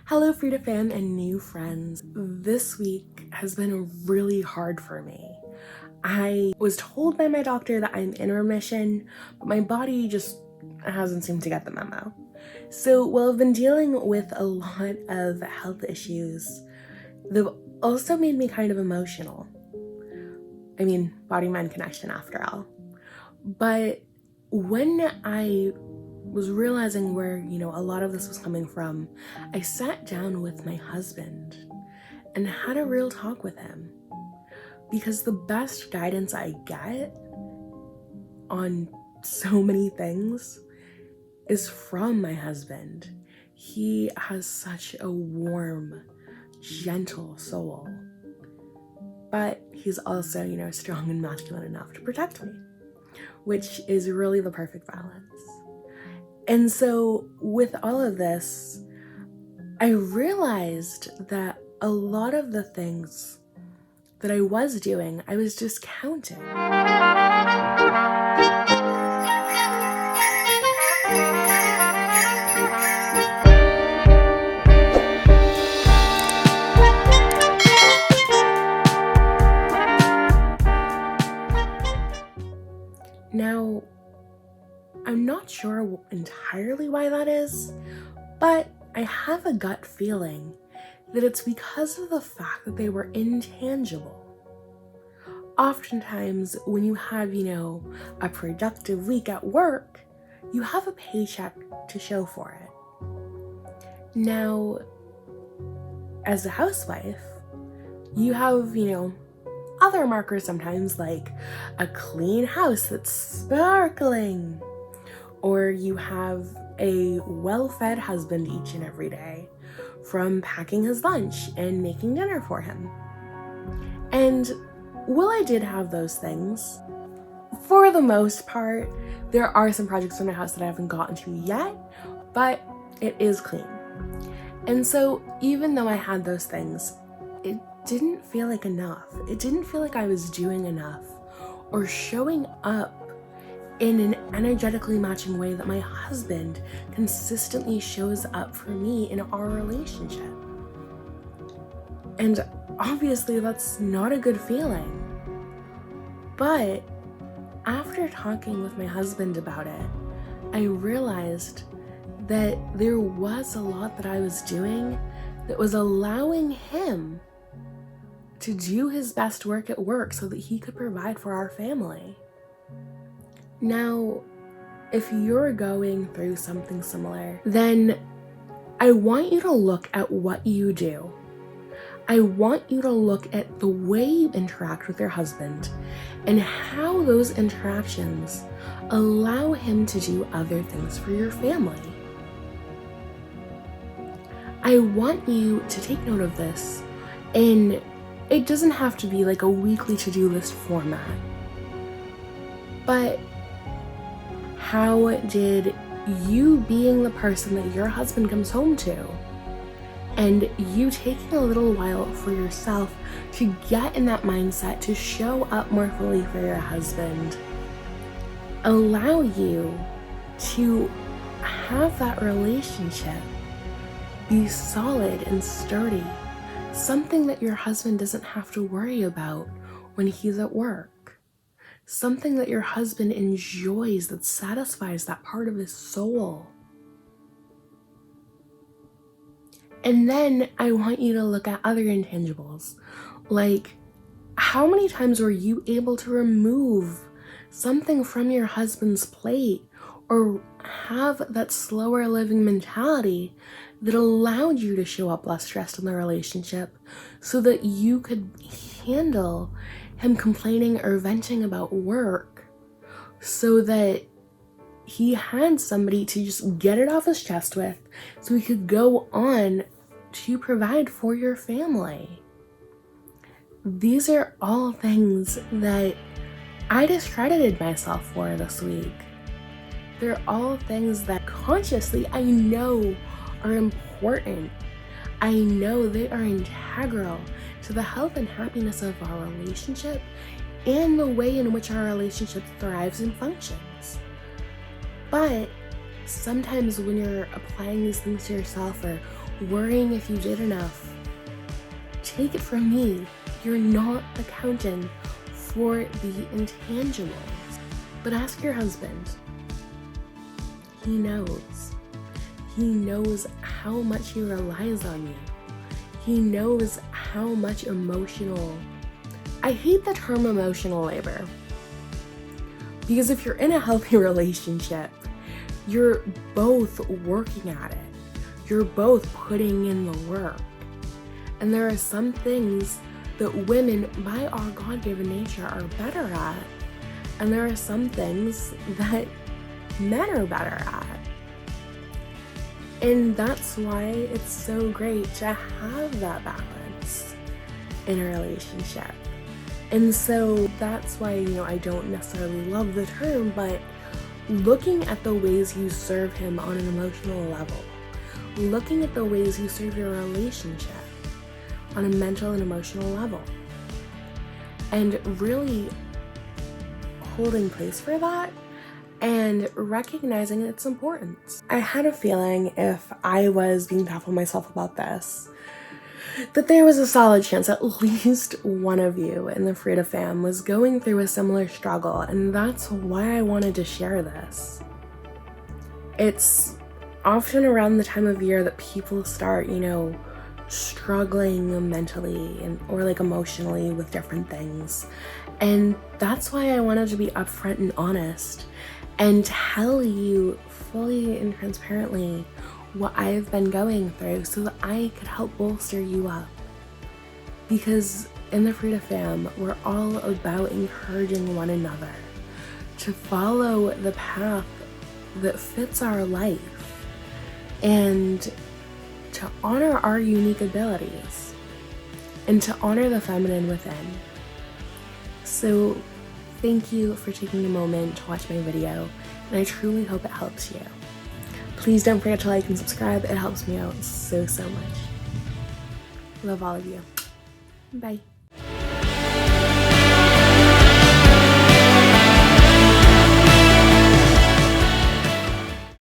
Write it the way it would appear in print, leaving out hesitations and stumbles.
Hello Freda fam and new friends. This week has been really hard for me. I was told by my doctor that I'm in remission, but my body just hasn't seemed to get the memo. So while I've been dealing with a lot of health issues, they've also made me kind of emotional. I mean, body-mind connection after all. But when I was realizing where, a lot of this was coming from, I sat down with my husband and had a real talk with him. Because the best guidance I get on so many things is from my husband. He has such a warm, gentle soul. But he's also, strong and masculine enough to protect me, which is really the perfect balance. And so with all of this, I realized that a lot of the things that I was doing, I was discounting. Now, I'm not sure entirely why that is, but I have a gut feeling that it's because of the fact that they were intangible. Oftentimes, when you have, a productive week at work, you have a paycheck to show for it. Now, as a housewife, you have, other markers sometimes, like a clean house that's sparkling, or you have a well-fed husband each and every day, from packing his lunch and making dinner for him. And while I did have those things, for the most part, there are some projects in my house that I haven't gotten to yet, but it is clean. And so even though I had those things, it didn't feel like enough. It didn't feel like I was doing enough or showing up in an energetically matching way that my husband consistently shows up for me in our relationship. And obviously that's not a good feeling. But after talking with my husband about it, I realized that there was a lot that I was doing that was allowing him to do his best work at work so that he could provide for our family. Now, if you're going through something similar, then I want you to look at what you do. I want you to look at the way you interact with your husband and how those interactions allow him to do other things for your family. I want you to take note of this, and it doesn't have to be like a weekly to-do list format. But how did you being the person that your husband comes home to, and you taking a little while for yourself to get in that mindset to show up more fully for your husband, allow you to have that relationship be solid and sturdy, something that your husband doesn't have to worry about when he's at work, something that your husband enjoys that satisfies that part of his soul. And then I want you to look at other intangibles, like how many times were you able to remove something from your husband's plate or have that slower living mentality that allowed you to show up less stressed in the relationship so that you could handle him complaining or venting about work, so that he had somebody to just get it off his chest with so he could go on to provide for your family. These are all things that I discredited myself for this week. They're all things that consciously I know are important. I know they are integral to the health and happiness of our relationship and the way in which our relationship thrives and functions. But sometimes when you're applying these things to yourself, or worrying if you did enough. Take it from me, you're not accounting for the intangibles. But ask your husband. He knows. He knows how much he relies on you. He knows how much emotional... I hate the term emotional labor. Because if you're in a healthy relationship, you're both working at it. You're both putting in the work. And there are some things that women, by our God-given nature, are better at. And there are some things that men are better at. And that's why it's so great to have that balance in a relationship. And so that's why, I don't necessarily love the term, but looking at the ways you serve him on an emotional level, looking at the ways you serve your relationship on a mental and emotional level, and really holding place for that and recognizing its importance. I had a feeling if I was being thoughtful myself about this, that there was a solid chance at least one of you in the Freda fam was going through a similar struggle, and that's why I wanted to share this. It's often around the time of year that people start, struggling mentally or emotionally with different things. And that's why I wanted to be upfront and honest and tell you fully and transparently what I've been going through so that I could help bolster you up. Because in the Freda fam, we're all about encouraging one another to follow the path that fits our life and to honor our unique abilities and to honor the feminine within. So thank you for taking a moment to watch my video, and I truly hope it helps you. Please don't forget to like and subscribe. It helps me out so much. Love all of you. Bye.